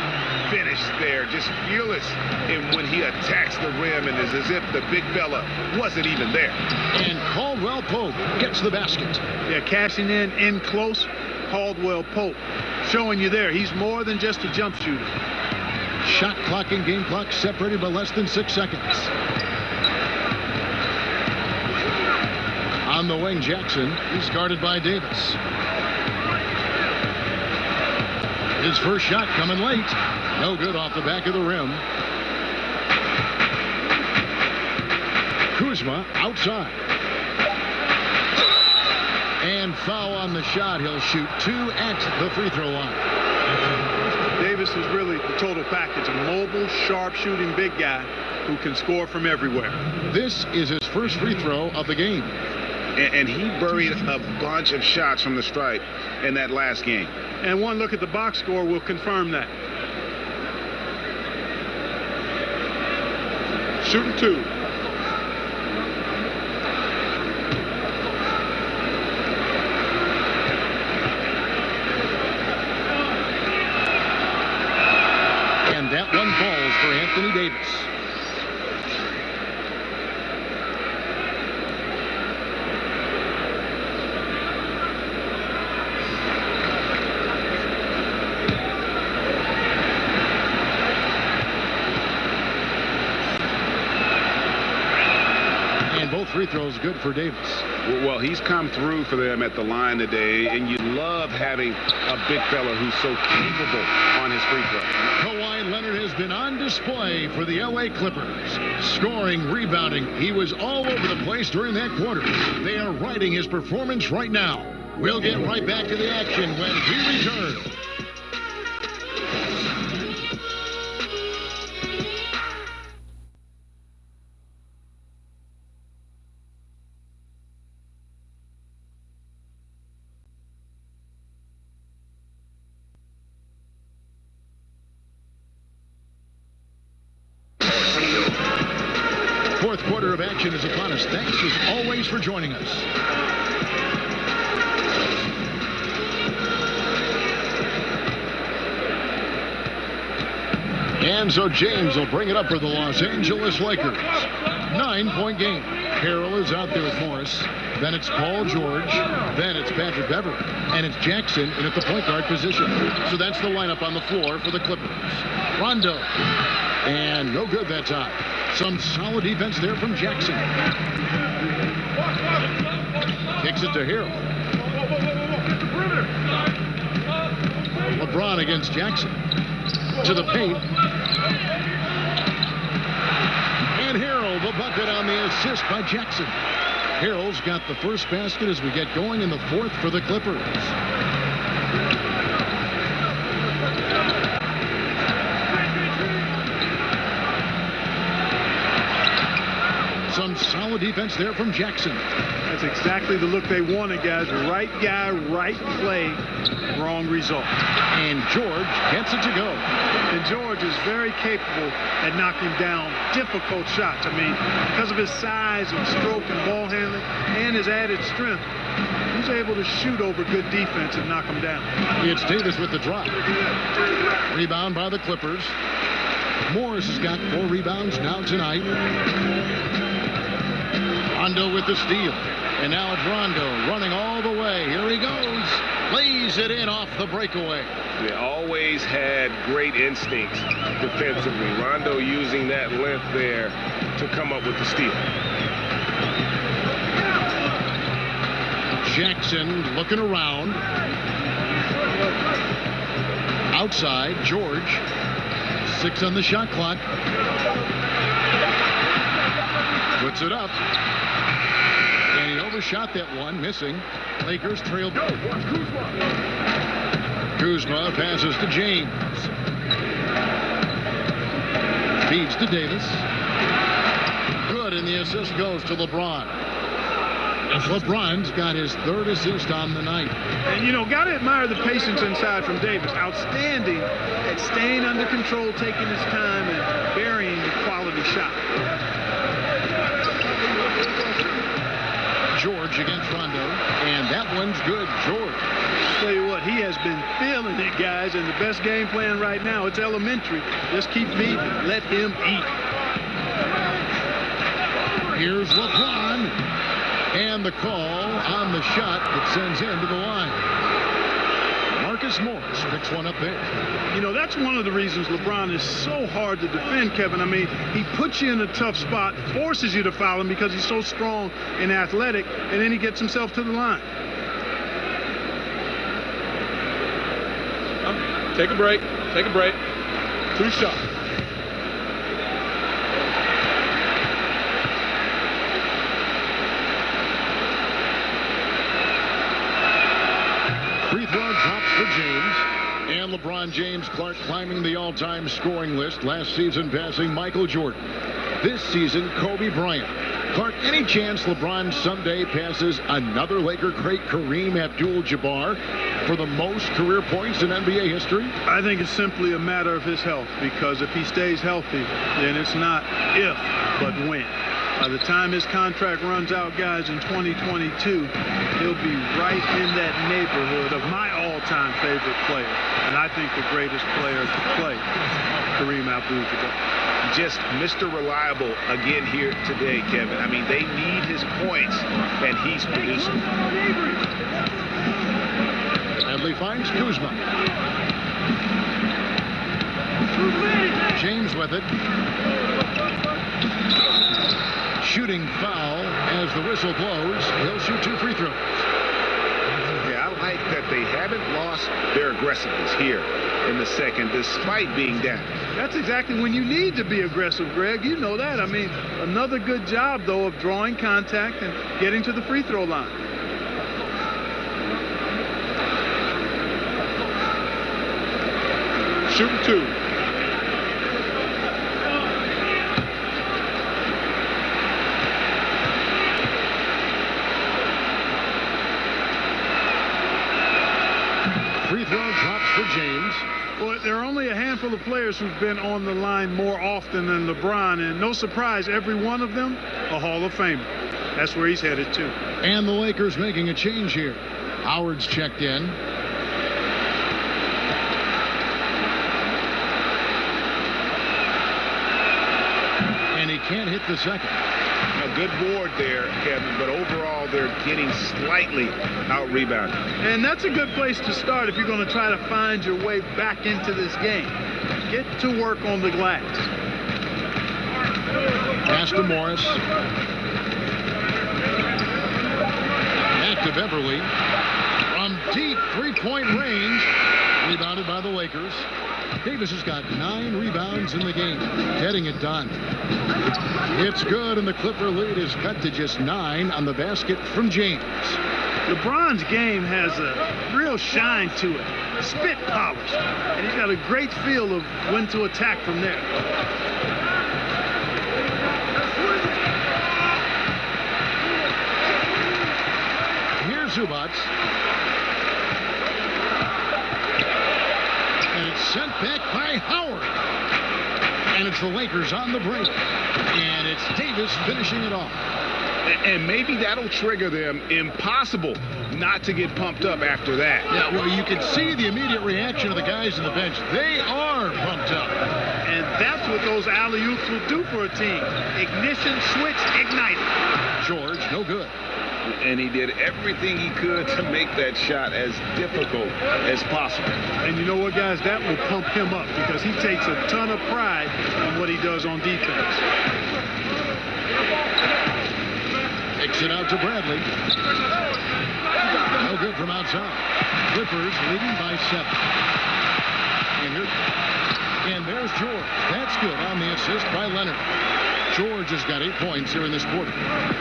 Speaker 9: finish there. Just fearless when he attacks the rim, and it's as if the big fella wasn't even there.
Speaker 5: And Caldwell Pope gets the basket.
Speaker 8: Yeah, cashing in close. Caldwell Pope showing you there. He's more than just a jump shooter.
Speaker 5: Shot clock and game clock separated by less than 6 seconds. On the wing, Jackson. He's guarded by Davis. His first shot coming late. No good off the back of the rim. Kuzma outside. And foul on the shot. He'll shoot 2 at the free throw line.
Speaker 8: Davis is really the total package. A mobile, sharp-shooting big guy who can score from everywhere.
Speaker 5: This is his first free throw of the game.
Speaker 9: And he buried a bunch of shots from the stripe in that last game.
Speaker 8: And one look at the box score will confirm that. Shooting 2.
Speaker 5: And that one falls for Anthony Davis. Free throws good for Davis.
Speaker 9: Well, he's come through for them at the line today, and you love having a big fella who's so capable on his free throw.
Speaker 5: Kawhi Leonard has been on display for the LA Clippers. Scoring, rebounding. He was all over the place during that quarter. They are riding his performance right now. We'll get right back to the action when he returns. Fourth quarter of action is upon us. Thanks as always for joining us. And so James will bring it up for the Los Angeles Lakers. 9-point game. Harrell is out there with Morris. Then it's Paul George. Then it's Patrick Beverley. And it's Jackson in at the point guard position. So that's the lineup on the floor for the Clippers. Rondo. And no good that time. Some solid defense there from Jackson. Kicks it to Harrell. LeBron against Jackson. To the paint. And Harrell, the bucket on the assist by Jackson. Harrell's got the first basket as we get going in the fourth for the Clippers. Some solid defense there from Jackson.
Speaker 8: That's exactly the look they wanted, guys. Right guy, right play, wrong result.
Speaker 5: And George gets it to go.
Speaker 8: And George is very capable at knocking down difficult shots. I mean, because of his size and stroke and ball handling and his added strength, he's able to shoot over good defense and knock them down.
Speaker 5: It's Davis with the drop. Rebound by the Clippers. Morris has got 4 rebounds now tonight. Rondo with the steal. And now it's Rondo running all the way. Here he goes. Lays it in off the breakaway.
Speaker 7: They always had great instincts defensively. Rondo using that length there to come up with the steal.
Speaker 5: Jackson looking around. Outside, George. 6 on the shot clock. Puts it up. And he overshot that one, missing. Lakers trail. Kuzma passes to James. Feeds to Davis. Good, and the assist goes to LeBron. LeBron's got his 3rd assist on the night.
Speaker 8: And, you know, got to admire the patience inside from Davis. Outstanding at staying under control, taking his time, and burying the quality shot.
Speaker 5: George against Rondo, and that one's good. George.
Speaker 8: Tell you what, he has been feeling it, guys, and the best game plan right now, it's elementary. Just keep feeding, let him eat.
Speaker 5: Here's LeBron, and the call on the shot that sends him to the line. Marcus Morris picks one up there.
Speaker 8: You know, that's one of the reasons LeBron is so hard to defend, Kevin. I mean, he puts you in a tough spot, forces you to foul him because he's so strong and athletic, and then he gets himself to the line.
Speaker 2: Take a break. Take a break. 2 shots.
Speaker 5: Free throw drops for James. And LeBron James Clark climbing the all-time scoring list. Last season passing Michael Jordan. This season, Kobe Bryant. Clark, any chance LeBron someday passes another Laker great Kareem Abdul-Jabbar for the most career points in NBA history?
Speaker 8: I think it's simply a matter of his health, because if he stays healthy, then it's not if, but when. By the time his contract runs out, guys, in 2022, he'll be right in that neighborhood of my all-time favorite player, and I think the greatest player to play, Kareem Abdul-Jabbar.
Speaker 9: Just Mr. Reliable again here today, Kevin. I mean, they need his points, and he's producing.
Speaker 5: Bradley finds Kuzma. James with it. Shooting foul as the whistle blows. He'll shoot 2 free throws.
Speaker 9: Yeah, I like that they haven't lost their aggressiveness here in the second, despite being down.
Speaker 8: That's exactly when you need to be aggressive, Greg. You know that. I mean, another good job, though, of drawing contact and getting to the free throw line.
Speaker 2: Shooting 2.
Speaker 5: Free throw drops for James.
Speaker 8: Well, there are only a handful of players who've been on the line more often than LeBron, and no surprise, every one of them a Hall of Famer. That's where he's headed to.
Speaker 5: And the Lakers making a change here. Howard's checked in. And he can't hit the second.
Speaker 9: A good board there, Kevin, but overall they're getting slightly out-rebounded.
Speaker 8: And that's a good place to start if you're going to try to find your way back into this game. Get to work on the glass.
Speaker 5: Pass to Morris. Back to Beverly. From deep three-point range. Rebounded by the Lakers. Davis has got 9 rebounds in the game, getting it done. It's good, and the Clipper lead is cut to just 9 on the basket from James.
Speaker 8: LeBron's game has a real shine to it, spit polish, and he's got a great feel of when to attack from there.
Speaker 5: Here's Zubac. And it's sent back by Howard. And it's the Lakers on the break. And it's Davis finishing it off.
Speaker 9: And maybe that'll trigger them. Impossible not to get pumped up after that.
Speaker 5: Yeah, well, you can see the immediate reaction of the guys on the bench. They are pumped up.
Speaker 8: And that's what those alley-oops will do for a team. Ignition, switch, ignite.
Speaker 5: George, no good.
Speaker 7: And he did everything he could to make that shot as difficult as possible.
Speaker 8: And you know what, guys? That will pump him up because he takes a ton of pride in what he does on defense.
Speaker 5: Takes it out to Bradley. No good from outside. Clippers leading by 7. And there's George. That's good on the assist by Leonard. George has got 8 points here in this quarter.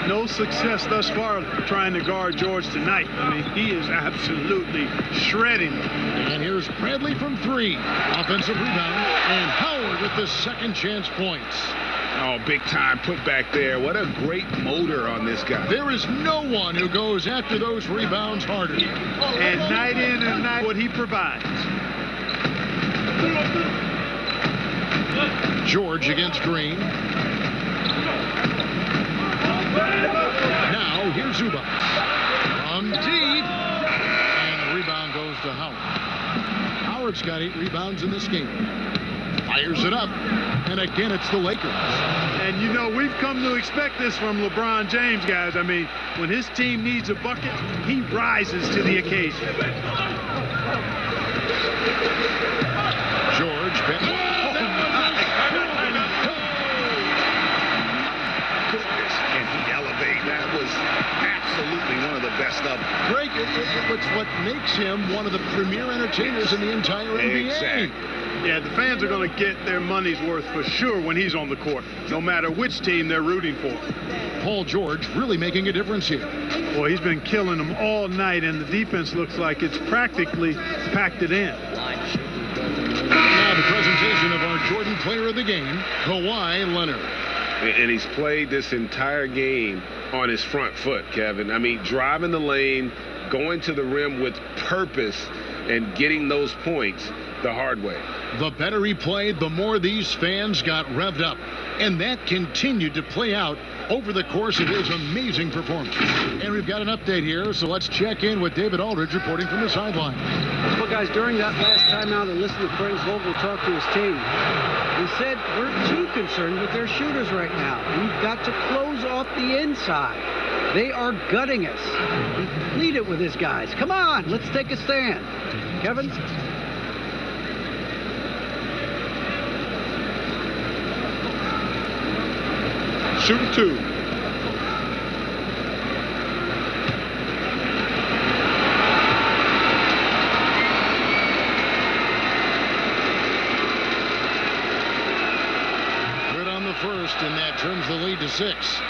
Speaker 8: No success thus far trying to guard George tonight. I mean, he is absolutely shredding.
Speaker 5: And here's Bradley from 3. Offensive rebound. And Howard with the second chance points.
Speaker 9: Oh, big time put back there. What a great motor on this guy.
Speaker 5: There is no one who goes after those rebounds harder.
Speaker 8: And night in and night what he provides.
Speaker 5: George against Green. Now Now here's Zubac. From deep. And the rebound goes to Howard. Howard's got 8 rebounds in this game. Fires it up. And again, it's the Lakers.
Speaker 8: And, you know, we've come to expect this from LeBron James, guys. I mean, when his team needs a bucket, he rises to the occasion.
Speaker 5: George.
Speaker 9: Can he elevate? That was absolutely one of the best of them.
Speaker 5: Greg, it's what makes him one of the premier entertainers in the entire NBA.
Speaker 9: Exactly.
Speaker 8: Yeah, the fans are going to get their money's worth for sure when he's on the court, no matter which team they're rooting for.
Speaker 5: Paul George really making a difference here.
Speaker 8: Boy, he's been killing them all night, and the defense looks like it's practically packed it in.
Speaker 5: Now the presentation of our Jordan Player of the Game, Kawhi Leonard.
Speaker 2: And he's played this entire game on his front foot, Kevin. I mean, driving the lane, going to the rim with purpose, and getting those points the hard way.
Speaker 5: The better he played, the more these fans got revved up. And that continued to play out over the course of his amazing performance. And we've got an update here, so let's check in with David Aldridge reporting from the sideline.
Speaker 6: Well, guys, during that last timeout, and listened to Frank Vogel talk to his team, he said we're too concerned with their shooters right now. We've got to close off the inside. They are gutting us. Lead it with his guys. Come on, let's take a stand. Kevin?
Speaker 3: Shooting 2.
Speaker 5: Good on the first, and that turns the lead to 6.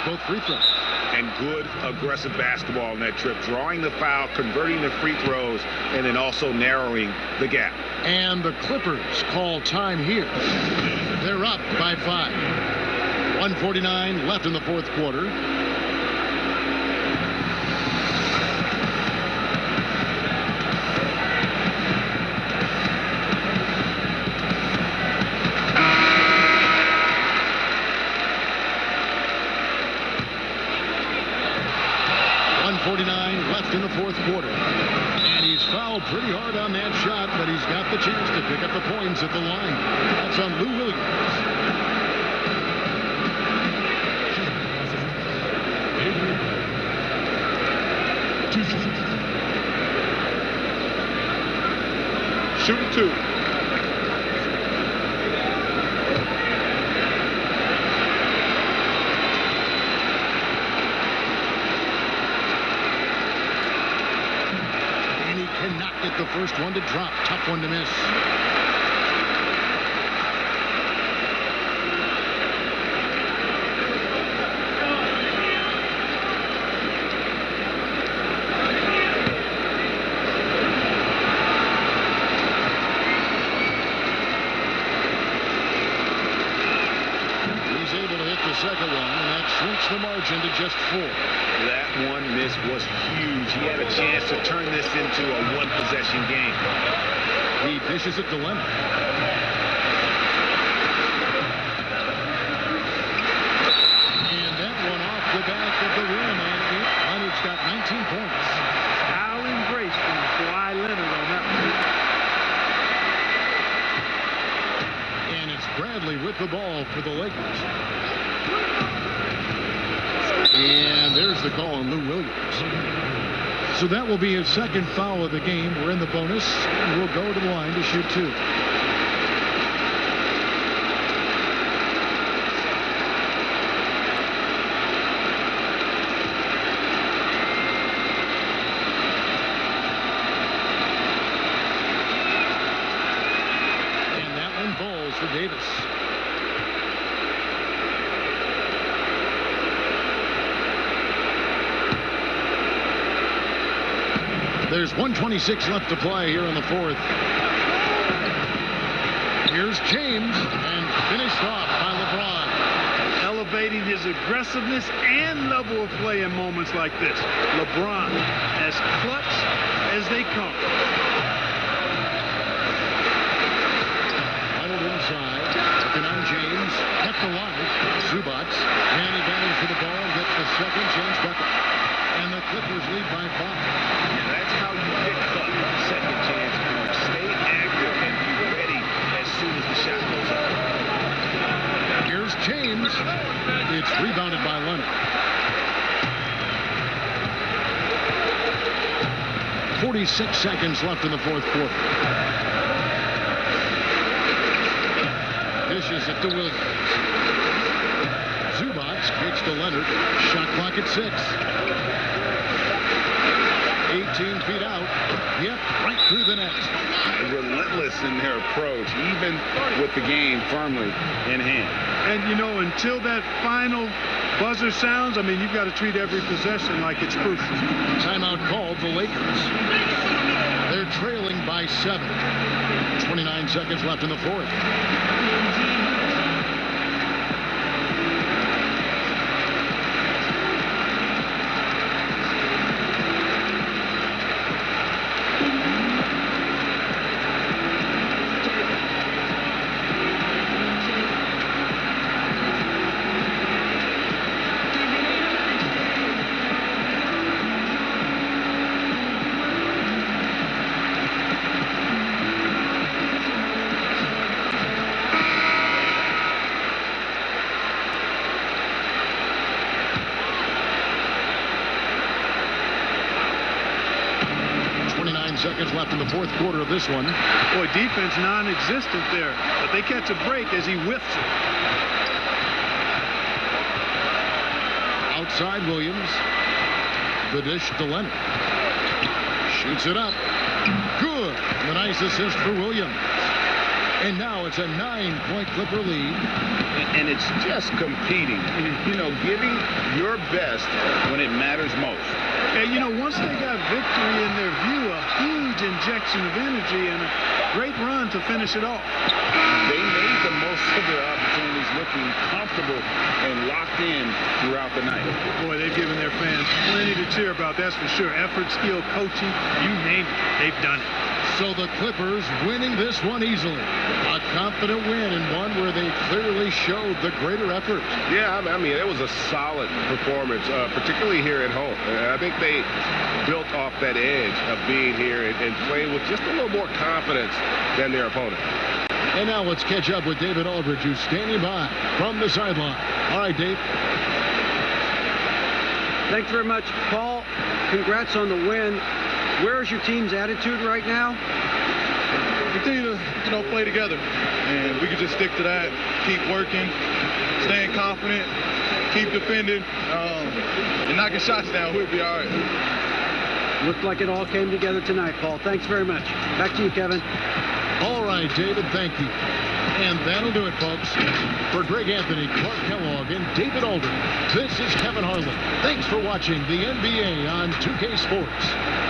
Speaker 5: Both free throws.
Speaker 9: And good aggressive basketball on that trip, drawing the foul, converting the free throws, and then also narrowing the gap.
Speaker 5: And the Clippers call time here. They're up by 5. 1:49 left in the fourth quarter. Left in the fourth quarter. And he's fouled pretty hard on that shot, but he's got the chance to pick up the points at the line. That's on Lou Williams.
Speaker 3: Shooting 2.
Speaker 5: Get the first one to drop. Tough one to miss. He's able to hit the second one, and that shrinks the margin to just 4.
Speaker 9: That one miss was huge. He had a chance to turn this into a one-possession game.
Speaker 5: He dishes it to Leonard. And that one off the back of the rim, and Leonard's got 19 points.
Speaker 8: Foul embrace from Kawhi Leonard on that one.
Speaker 5: And it's Bradley with the ball for the Lakers. And there's the call on Lou Williams. So that will be his second foul of the game. We're in the bonus. We'll go to the line to shoot 2. And that one falls for Davis. There's 1:26 left to play here in the fourth. Here's Here's James, and finished off by LeBron.
Speaker 8: Elevating his aggressiveness and level of play in moments like this. LeBron, as clutch as they come.
Speaker 5: Final inside, looking on James, kept alive. Zubac, and he battles for the ball, gets the second chance bucket. And the Clippers lead by 5.
Speaker 9: Yeah, that's how you pick up second chance points. Stay active and be ready as soon as the shot goes up.
Speaker 5: Here's James. It's rebounded by Leonard. 46 seconds left in the fourth quarter. Dishes it to Williams. Zubac kicks to Leonard. Shot clock at 6. 18 feet out. Yep, right through the net.
Speaker 9: Relentless in their approach, even with the game firmly in hand.
Speaker 8: And, you know, until that final buzzer sounds, I mean, you've got to treat every possession like it's crucial.
Speaker 5: Timeout called the Lakers. They're trailing by 7. 29 seconds left in the fourth. Seconds left in the fourth quarter of this one.
Speaker 8: Boy, defense non-existent there, but they catch a break as he whiffs it.
Speaker 5: Outside Williams. The dish to Leonard. Shoots it up. Good. The nice assist for Williams. And now it's a 9-point Clipper lead.
Speaker 9: And it's just competing. You know, giving your best when it matters most.
Speaker 8: And, you know, once they got victory in their view, a huge injection of energy and a great run to finish it off.
Speaker 9: They made the most of their opportunities, looking comfortable and locked in throughout the night.
Speaker 8: Boy, they've given their fans plenty to cheer about, that's for sure. Effort, skill, coaching, you name it, they've done it.
Speaker 5: So the Clippers winning this one easily. A confident win and one where they clearly showed the greater effort.
Speaker 9: Yeah, I mean, it was a solid performance, particularly here at home. I think they built off that edge of being here and playing with just a little more confidence than their opponent.
Speaker 5: And now let's catch up with David Aldridge, who's standing by from the sideline. All right, Dave.
Speaker 6: Thanks very much, Paul. Congrats on the win. Where's your team's attitude right now?
Speaker 12: Continue to, play together, and we can just stick to that. Keep working, staying confident, keep defending, and knocking shots down. We'll be all right.
Speaker 6: Looked like it all came together tonight, Paul. Thanks very much. Back to you, Kevin.
Speaker 5: All right, David, thank you. And that'll do it, folks. For Greg Anthony, Clark Kellogg, and David Aldridge, this is Kevin Harlan. Thanks for watching the NBA on 2K Sports.